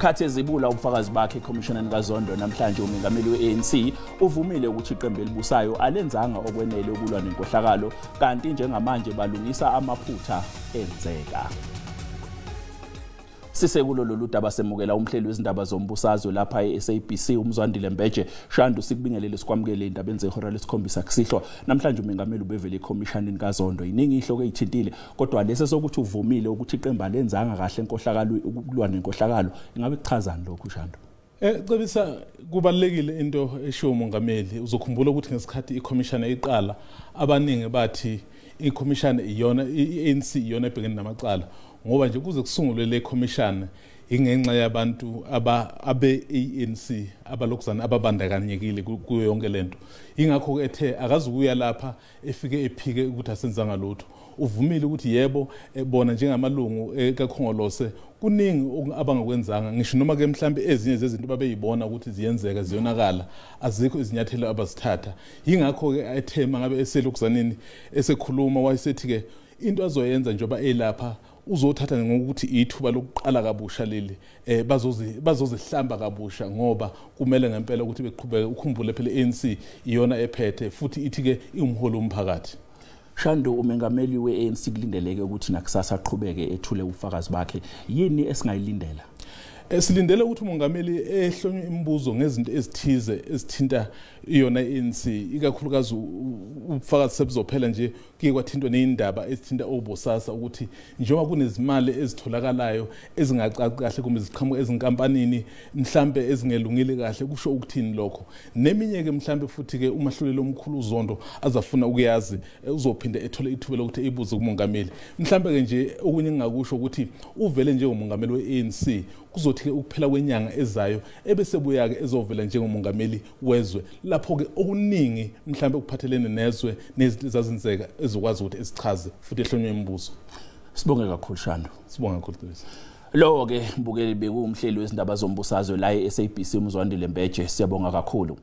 Ngesikhathi ezibula ubufakazi bakhe ekhomishoneni kaZondo namhlanje umengameli we-ANC uvumile ukuthi iqembu elibusayo alenzanga okwenele ukulwa nenkohlakalo kanti njengamanje balungisa amaphutha enzeka. Sisekulo lolu daba semukela umhleli wezindaba zombusazwe lapha eSABC uMzwandile Mbeje. Shandu sikubingelele sikwamukele indaba zehora lesikhombisa kusihlwa. Namhlanje umengameli ubevele ekhomishoneni kaZondo iningi ihloko ezithintile kodwa lese sokuthi uvumile ukuthi iqembu alenzanga kahle enkohlakalo ukulwa nenkohlakalo ingabe kuchazani lokho Shandu? Cebisa kubalekile into eshiwo umongameli uzokhumbula ukuthi ngesikhathi ikhomishana iqala abaningi bathi ikhomishana iyona iANC iyona ebhekene namacala ngoba nje kuze kusungulwe le commission ingenxa yabantu abe-ANC abalokuzana ababandakanyekile kuyo yonke lento. Ingakho ethe akazukuya lapha efike ephike ukuthi asenzanga lutho. Uvumile ukuthi yebo bona njengamalungu kaKhongolose kuningi abangakwenzanga ngisho noma ke mhlambe ezinye zezinto babeyibona ukuthi ziyenzeka ziyonakala azikho izinyathelo abazithatha. Ingakho ke ethema ngabe eselokuzaneni esekhuluma wayesethi ke into azoyenza njengoba elapha uzothatha ngokuthi ithuba lokuqala kabusha leli bazozihlamba kabusha ngoba kumele ngempela ukuthi beqhubeke ukhumbule phela ANC iyona ephethe futhi ithi ke umholo umphakathi. Shandu umengameli we-ANC kulindeleke ukuthi nakusasa aqhubeke ethule ubufakazi bakhe yini esingayilindela? Silindele ukuthi umongameli ehlonywe imibuzo ngezinto ezithize ezithinta iyona ANC ikakhulukazi ubufakazi sebuzophela nje kuye kwathintwa nezindaba ezithinta obosasa ukuthi njengoba kunezimali ezitholakalayo ezingacaci kahle kumbe ziqhamuka ezinkampanini mhlambe ezingelungile kahle kusho ukuthini lokho neminye ke mhlambe futhi ke umahluleli omkhulu uZondo azafuna ukuyazi uzophinda ethole ithuba lokuthi ibuze kumongameli mhlambe ke nje okunye engakusho ukuthi uvele njengomongameli we-ANC kuzothi ukuphela kwenyanga ezayo ebese buya ke ezovela njengomongameli wezwe lapho ke okuningi mhlambe ukuphathelene nezwe nezinto ezazenzeka ezokwazi ukuthi esichaze futhi ehlonywe imibuzo. Sibonge kakhulu Shandu. Sibonge kakhulu. Lo ke mbukeli bekumhleli wezindaba zombusazwe la eSABC uMzwandile Mbeje siyabonga kakhulu.